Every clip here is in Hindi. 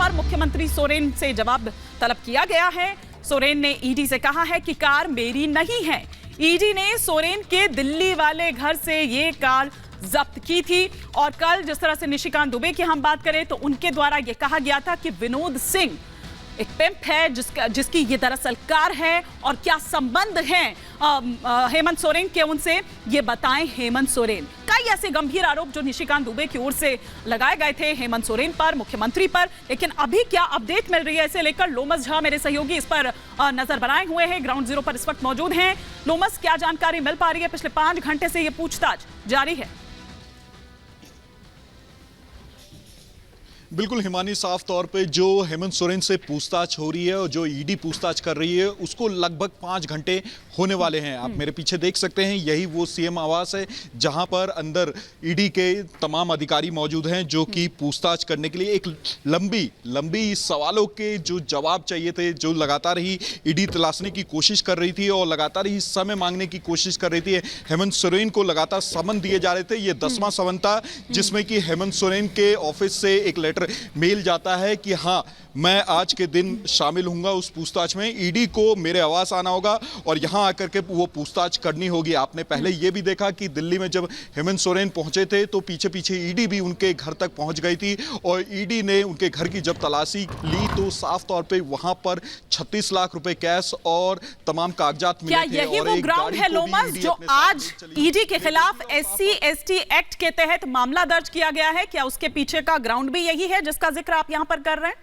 पर मुख्यमंत्री सोरेन से जवाब तलब किया गया है। सोरेन ने ईडी से कहा है कि कार मेरी नहीं है। ईडी ने सोरेन के दिल्ली वाले घर से ये कार जब्त की थी और कल जिस तरह से निशिकांत दुबे की हम बात करें तो उनके द्वारा यह कहा गया था कि विनोद सिंह एक पिंप है जिसकी ये दरअसल कार है और क्या संबंध है हेमंत सोरेन के उनसे, ये बताएं हेमंत सोरेन। कई ऐसे गंभीर आरोप जो निशिकांत दुबे की ओर से लगाए गए थे हेमंत सोरेन पर, मुख्यमंत्री पर, लेकिन अभी क्या अपडेट मिल रही है इसे लेकर लोमस झा मेरे सहयोगी इस पर नजर बनाए हुए हैं, ग्राउंड जीरो पर इस वक्त मौजूद हैं। लोमस, क्या जानकारी मिल पा रही है? पिछले 5 घंटे से ये पूछताछ जारी है। बिल्कुल हिमानी, साफ तौर पे जो हेमंत सोरेन से पूछताछ हो रही है और जो ईडी पूछताछ कर रही है उसको लगभग 5 घंटे होने वाले हैं। आप मेरे पीछे देख सकते हैं, यही वो सीएम आवास है जहां पर अंदर ईडी के तमाम अधिकारी मौजूद हैं जो कि पूछताछ करने के लिए एक लंबी सवालों के जो जवाब चाहिए थे, जो लगातार ही ईडी तलाशने की कोशिश कर रही थी और लगातार ही समय मांगने की कोशिश कर रही थी। हेमंत सोरेन को लगातार समन दिए जा रहे थे। ये 10वां समन था जिसमें कि हेमंत सोरेन के ऑफिस से एक लेटर मेल जाता है कि हाँ, मैं आज के दिन शामिल हूंगा उस पूछताछ में। ईडी को मेरे आवास आना होगा और यहां आकर के वो पूछताछ करनी होगी। आपने पहले ये भी देखा कि दिल्ली में जब हेमंत सोरेन पहुंचे थे तो पीछे पीछे ईडी भी उनके घर तक पहुंच गई थी और ईडी ने उनके घर की जब तलाशी ली तो साफ तौर पे वहां पर 36 लाख रुपए कैश और तमाम कागजात मिले थे। क्या यही वो ग्राउंड है लोमस जो आज ईडी के खिलाफ SC/ST एक्ट के तहत मामला दर्ज किया गया है? क्या उसके पीछे का ग्राउंड भी यही है जिसका जिक्र आप यहां पर कर रहे हैं?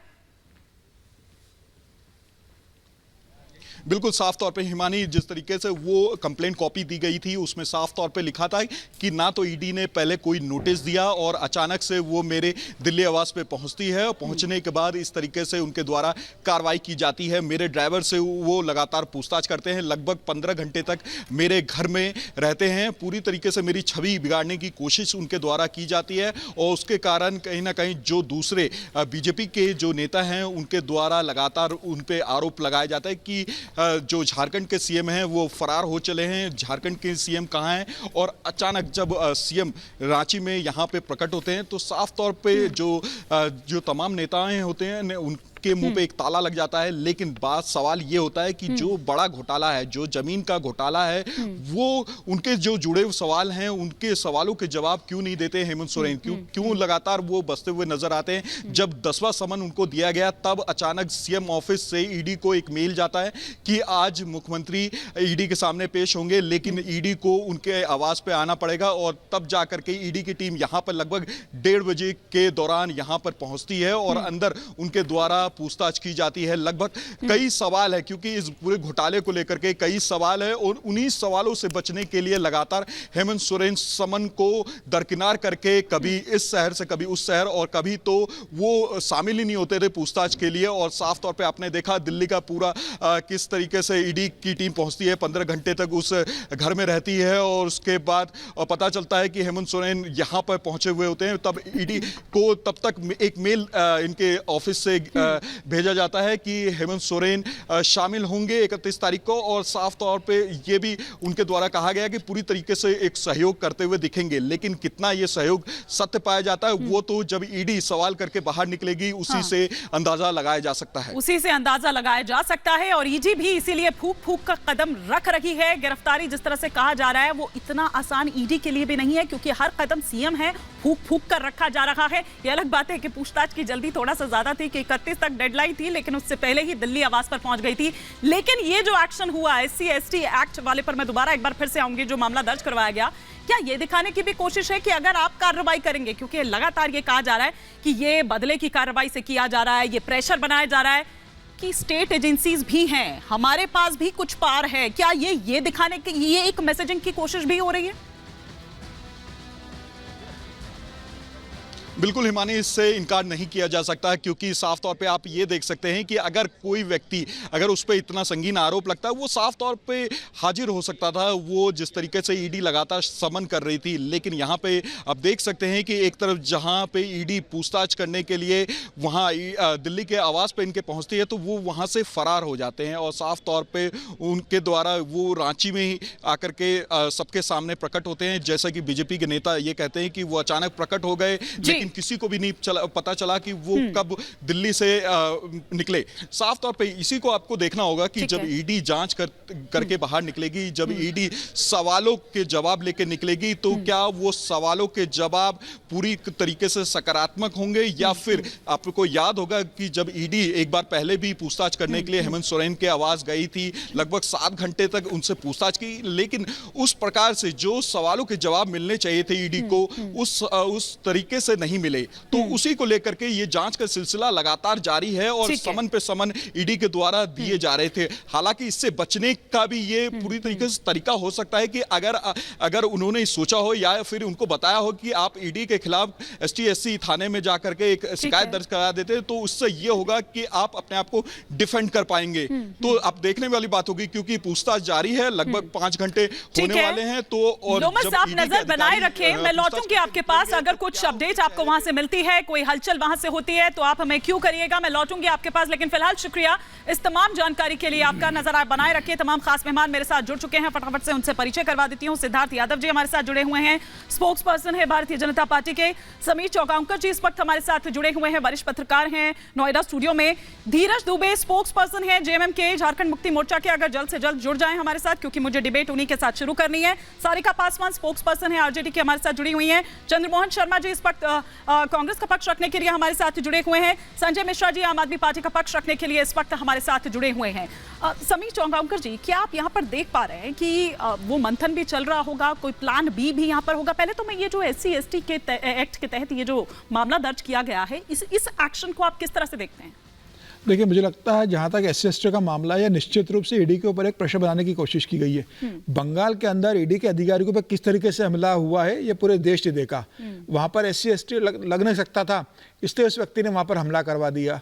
बिल्कुल साफ तौर पे हिमानी, जिस तरीके से वो कंप्लेंट कॉपी दी गई थी उसमें साफ तौर पे लिखा था कि ना तो ईडी ने पहले कोई नोटिस दिया और अचानक से वो मेरे दिल्ली आवास पे पहुंचती है और पहुंचने के बाद इस तरीके से उनके द्वारा कार्रवाई की जाती है। मेरे ड्राइवर से वो लगातार पूछताछ करते हैं, लगभग 15 घंटे तक मेरे घर में रहते हैं। पूरी तरीके से मेरी छवि बिगाड़ने की कोशिश उनके द्वारा की जाती है और उसके कारण कहीं ना कहीं जो दूसरे बीजेपी के जो नेता हैं उनके द्वारा लगातार उन पे आरोप लगाया जाता है कि जो झारखंड के सीएम हैं वो फरार हो चले हैं, झारखंड के सीएम कहाँ हैं। और अचानक जब सीएम रांची में यहाँ पे प्रकट होते हैं तो साफ तौर पे जो तमाम नेताएं होते हैं उनके मुंह पे एक ताला लग जाता है। लेकिन बात सवाल ये होता है कि जो बड़ा घोटाला है, जो जमीन का घोटाला है, वो उनके जो जुड़े हुए सवाल हैं उनके सवालों के जवाब क्यों नहीं देते हेमंत सोरेन? क्यों लगातार वो बसते हुए नजर आते हैं? जब 10वां समन उनको दिया गया तब अचानक सीएम ऑफिस से ईडी को एक मेल जाता है कि आज मुख्यमंत्री ईडी के सामने पेश होंगे, लेकिन ईडी को उनके आवास पे आना पड़ेगा। और तब जाकर के ईडी की टीम यहां पर लगभग 1:30 बजे के दौरान यहां पर पहुंचती है और अंदर उनके द्वारा पूछताछ की जाती है। लगभग कई सवाल है क्योंकि इस पूरे घोटाले को लेकर के कई सवाल है और उन्हीं सवालों से बचने के लिए लगातार हेमंत सोरेन समन को दरकिनार करके कभी इस शहर से कभी उस शहर और कभी तो वो शामिल ही नहीं होते थे पूछताछ के लिए। और साफ तौर पे आपने देखा दिल्ली का पूरा किस तरीके से ईडी की टीम पहुंचती है, 15 घंटे तक उस घर में रहती है और उसके बाद पता चलता है कि हेमंत सोरेन यहां पर पहुंचे हुए होते हैं। तब ईडी को तब तक एक मेल इनके ऑफिस से भेजा जाता है कि हेमंत सोरेन शामिल होंगे 31 तारीख को और साफ तौर पे ये भी उनके द्वारा कहा गया कि पूरी तरीके से एक सहयोग करते हुए दिखेंगे। लेकिन कितना ये सहयोग सत्य पाया जाता है वो तो जब ईडी सवाल करके बाहर निकलेगी उसी से अंदाजा लगाया जा सकता है। उसी से अंदाजा लगाया जा सकता है और ईडी भी इसीलिए फूंक फूंक का कदम रख रही है। गिरफ्तारी जिस तरह से कहा जा रहा है वो इतना आसान ईडी के लिए भी नहीं है क्योंकि हर कदम सीएम है, फूंक फूंक कर रखा जा रहा है। ये अलग बात है कि पूछताछ की जल्दी थोड़ा सा ज्यादा थी कि 31 तक डेडलाइन थी, लेकिन उससे पहले ही दिल्ली आवास पर पहुंच गई थी। लेकिन ये जो एक्शन हुआ SC/ST एक्ट वाले पर मैं दोबारा एक बार फिर से आऊंगी, जो मामला दर्ज करवाया गया, क्या ये दिखाने की भी कोशिश है कि अगर आप कार्रवाई करेंगे, क्योंकि लगातार ये कहा जा रहा है कि ये बदले की कार्रवाई से किया जा रहा है, ये प्रेशर बनाया जा रहा है कि स्टेट एजेंसीज भी हैं, हमारे पास भी कुछ पावर है, क्या ये दिखाने की ये एक मैसेजिंग की कोशिश भी हो रही है? बिल्कुल हिमानी, इससे इनकार नहीं किया जा सकता क्योंकि साफ तौर पे आप ये देख सकते हैं कि अगर कोई व्यक्ति अगर उस पर इतना संगीन आरोप लगता है वो साफ तौर पे हाजिर हो सकता था। वो जिस तरीके से ईडी लगातार समन कर रही थी, लेकिन यहाँ पे आप देख सकते हैं कि एक तरफ जहाँ पे ईडी पूछताछ करने के लिए वहाँ दिल्ली के आवास पे इनके पहुँचती है तो वो वहाँ से फरार हो जाते हैं और साफ तौर पे उनके द्वारा वो रांची में ही आकर के सबके सामने प्रकट होते हैं। जैसा कि बीजेपी के नेता ये कहते हैं कि वो अचानक प्रकट हो गए, लेकिन किसी को भी नहीं पता चला कि वो कब दिल्ली से निकले। साफ तौर पे इसी को आपको देखना होगा कि जब ईडी जांच करके बाहर निकलेगी, जब ईडी सवालों के जवाब लेके निकलेगी, तो क्या वो सवालों के जवाब पूरी तरीके से सकारात्मक होंगे, या फिर आपको याद होगा कि जब ईडी एक बार पहले भी पूछताछ करने के लिए हेमंत सोरेन के आवास गई थी, लगभग 7 घंटे तक उनसे पूछताछ की, लेकिन उस प्रकार से जो सवालों के जवाब मिलने चाहिए थे ईडी को उस तरीके से नहीं मिले। तो उसी को लेकर के ये जांच का सिलसिला लगातार जारी है और समन पे समन ईडी के द्वारा दिए जा रहे थे। हालांकि इससे बचने का भी ये पूरी तरीके से तरीका हो सकता है कि अगर उन्होंने सोचा हो या फिर उनको बताया हो कि आप ईडी के खिलाफ ST/SC थाने में जाकर के एक शिकायत दर्ज करा देते, तो उससे ये होगा कि आप अपने आप को डिफेंड कर पाएंगे। तो अब देखने वाली बात होगी, क्योंकि पूछताछ जारी है, लगभग 5 घंटे होने वाले हैं। तो और जब आप नजर बनाए रखें, मैं लौटूंगी आपके पास। अगर कुछ अपडेट आपको वहां से मिलती है, कोई हलचल वहां से होती है, तो आप हमें क्यों करिएगा, मैं लौटूंगी आपके पास। लेकिन फिलहाल शुक्रिया इस तमाम जानकारी के लिए। आपका नजर आप बनाए रखिए। तमाम खास मेहमान मेरे साथ जुड़ चुके हैं, फटाफट से उनसे परिचय करवा देती हूं। सिद्धार्थ यादव जी हमारे साथ जुड़े हुए हैं, स्पोक्स पर्सन है भारतीय जनता पार्टी के। समीर चौगांवकर जी इस वक्त हमारे साथ जुड़े हुए हैं, वरिष्ठ पत्रकार हैं नोएडा स्टूडियो में। धीरज दुबे स्पोक्स पर्सन है JMM के, झारखंड मुक्ति मोर्चा के। अगर जल्द से जल्द जुड़ जाएं हमारे साथ, क्योंकि मुझे डिबेट उन्हीं के साथ शुरू करनी है। सारिका पासवान स्पोक्स पर्सन है RJD की, हमारे साथ जुड़ी हुई हैं। चंद्रमोहन शर्मा जी इस वक्त कांग्रेस का पक्ष रखने के लिए हमारे साथ जुड़े हुए हैं। संजय मिश्रा जी आम आदमी पार्टी का पक्ष रखने के लिए इस वक्त हमारे साथ जुड़े हुए हैं। समीर चौगांवकर जी, क्या आप यहाँ पर देख पा रहे हैं कि वो मंथन भी चल रहा होगा, कोई प्लान बी भी यहाँ पर होगा? पहले तो मैं ये जो SC/ST के एक्ट के तहत ये जो मामला दर्ज किया गया है, इस एक्शन को आप किस तरह से देखते हैं? देखिए, मुझे लगता है जहाँ तक SC/ST का मामला है, निश्चित रूप से ईडी के ऊपर एक प्रेशर बनाने की कोशिश की गई है। बंगाल के अंदर ईडी के अधिकारियों पर किस तरीके से हमला हुआ है, ये पूरे देश ने देखा। वहाँ पर SC/ST लग नहीं सकता था, इसलिए उस व्यक्ति ने वहाँ पर हमला करवा दिया।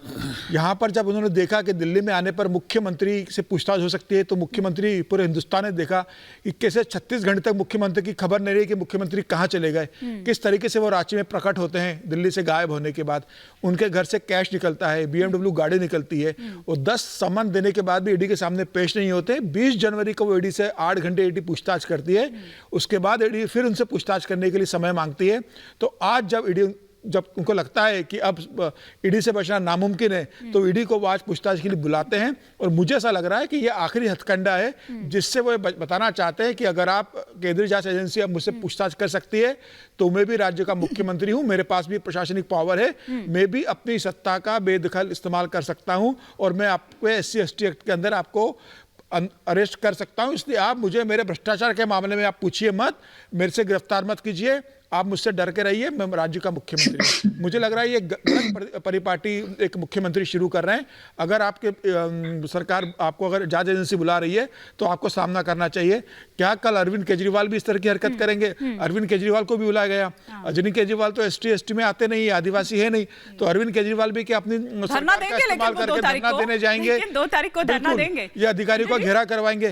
यहाँ पर जब उन्होंने देखा कि दिल्ली में आने पर मुख्यमंत्री से पूछताछ हो सकती है, तो मुख्यमंत्री, पूरे हिंदुस्तान ने देखा कि कैसे 36 घंटे तक मुख्यमंत्री की खबर नहीं रही कि मुख्यमंत्री कहाँ चले गए, किस तरीके से वो रांची में प्रकट होते हैं दिल्ली से गायब होने के बाद। उनके घर से कैश निकलता है, BMW गाड़ी निकलती है, और 10 समन देने के बाद भी ईडी के सामने पेश नहीं होते। 20 जनवरी को वो ईडी से 8 घंटे ईडी पूछताछ करती है, उसके बाद ईडी फिर उनसे पूछताछ करने के लिए समय मांगती है। तो आज जब उनको लगता है कि अब ईडी से बचना नामुमकिन है, तो ईडी को वो आज पूछताछ के लिए बुलाते हैं। और मुझे ऐसा लग रहा है कि ये आखिरी हथकंडा है जिससे वो बताना चाहते हैं कि अगर आप केंद्रीय जांच एजेंसी अब मुझसे पूछताछ कर सकती है, तो मैं भी राज्य का मुख्यमंत्री हूं, मेरे पास भी प्रशासनिक पावर है, मैं भी अपनी सत्ता का बेदखल इस्तेमाल कर सकता हूं, और मैं आपको SC/ST एक्ट के अंदर आपको अरेस्ट कर सकता हूं। इसलिए आप मुझे मेरे भ्रष्टाचार के मामले में आप पूछिए मत, मेरे से गिरफ्तार मत कीजिए, आप मुझसे डर के रहिए, मैं राज्य का मुख्यमंत्री हूं। मुझे लग रहा है ये गलत परिपाटी एक मुख्यमंत्री शुरू कर रहे हैं। अगर आपके सरकार आपको अगर जांच एजेंसी बुला रही है, तो आपको सामना करना चाहिए। क्या कल अरविंद केजरीवाल भी इस तरह की हरकत करेंगे? अरविंद केजरीवाल को भी बुलाया गया। अजनी केजरीवाल तो ST/ST में आते नहीं, आदिवासी है नहीं, तो अरविंद केजरीवाल भी क्या अपनी सरकार का इस्तेमाल करके धरना देने जाएंगे? 2 तारीख को धरना देंगे, ये अधिकारी को घेरा करवाएंगे।